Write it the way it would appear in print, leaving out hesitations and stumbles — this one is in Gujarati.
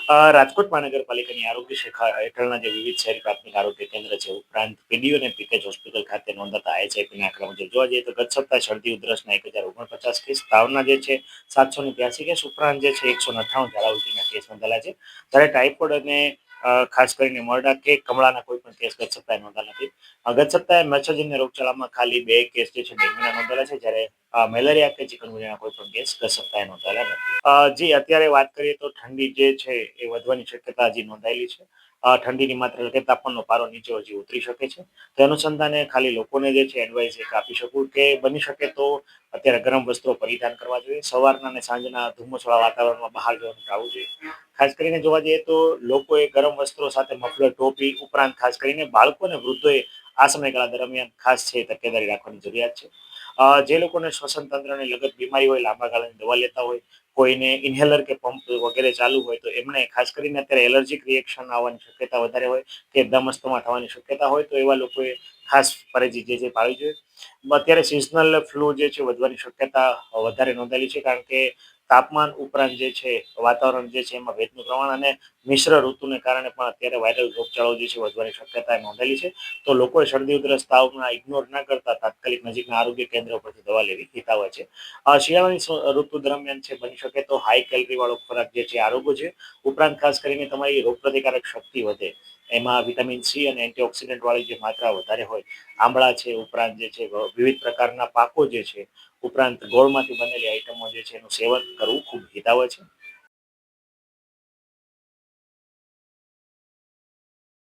રાજકોટ મહાનગરપાલિકાની આરોગ્ય શાખા હેઠળના જે વિવિધ શહેરી પ્રાથમિક આરોગ્ય કેન્દ્ર છે ઉપરાંત પીડીઓ અને પીકેજ હોસ્પિટલ ખાતે નોંધાતા આઈએચઆઈપીના આંકડા મુજબ જોવા જઈએ તો ગત સપ્તાહે શરદી ઉધરસના 1049 કેસ, તાવના જે છે 783 કેસ, ઉપરાંત જે છે 198 ઝાડા ઉલટીના કેસ નોંધાયેલા છે. જ્યારે ટાઇફોઇડ અને ખાસ કરીને મરડા કે કમળાના કોઈ પણ કેસ ગત સપ્તાહે નોંધાયા નથી. ગત સપ્તાહે મચ્છરજન્ય રોગચાળામાં ખાલી 2 કેસ જે છે ડેન્ગ્યુના નોંધાયેલા છે, જ્યારે મેલેરિયા કે ચિકનગુનિયાના કોઈ પણ કેસ ગત સપ્તાહે નોંધાયેલા નથી. જી અત્યારે વાત કરીએ તો ઠંડી જે છે એ વધવાની શક્યતા હજી નોંધાયેલી છે. ઠંડીની માત્રા એટલે કે તાપમાનનો પારો નીચે હજી ઉતરી શકે છે. તે અનુસંધાને ખાલી લોકોને જે છે એડવાઇસ એક આપી શકું કે બની શકે તો અત્યારે ગરમ વસ્ત્રો પરિધાન કરવા જોઈએ. સવારના અને સાંજના ધુમ્મસવાળા વાતાવરણમાં બહાર જવાનું ટાળવું જોઈએ. ખાસ કરીને જોવા જઈએ તો લોકોએ ગરમ વસ્ત્રો સાથે મફલર, ટોપી ઉપરાંત ખાસ કરીને બાળકો અને વૃદ્ધોએ આ સમયગાળા દરમિયાન ખાસ છે તકેદારી રાખવાની જરૂરિયાત છે. જે લોકોને શ્વસન તંત્રને લગત બીમારી હોય, લાંબા ગાળાની દવા લેતા હોય, કોઈને ઇન્હેલર કે પંપ વગેરે ચાલુ હોય તો એમણે ખાસ કરીને અત્યારે એલર્જીક રિએક્શન આવવાની શક્યતા વધારે હોય કે દમસ્તમાં થવાની શક્યતા હોય તો એવા લોકોએ ખાસ પરેજી જે છે પાળવી જોઈએ. અત્યારે સિઝનલ ફ્લૂ જે છે વધવાની શક્યતા વધારે નોંધાયેલી છે, કારણ કે તાપમાન ઉપરાંત જે છે વાતાવરણ જે છે એમાં ભેજનું પ્રમાણ અને મિશ્ર ઋતુને કારણે પણ અત્યારે વાયરલ રોગચાળો જે છે વધવાની શક્યતા નોંધેલી છે. તો લોકોએ શરદી ઉધરસ તાવના ઇગ્નોર ના કરતા તાત્કાલિક નજીકના આરોગ્ય કેન્દ્ર પરથી દવા લેવી હિતાવહ છે. શિયાળાની ઋતુ દરમિયાન છે બની શકે તો હાઈ કેલરી વાળો ખોરાક જે છે આરોગ્ય છે. ઉપરાંત ખાસ કરીને તમારી રોગપ્રતિકારક શક્તિ વધે એમાં વિટામિન સી અને એન્ટીઓક્સિડન્ટ વાળી જે માત્રા વધારે હોય, આમળા છે, ઉપરાંત જે છે વિવિધ પ્રકારના પાકો જે છે, ઉપરાંત ગોળમાંથી બનેલી આઈટમો જે છે એનું સેવન કરવું ખૂબ હિતાવહ છે.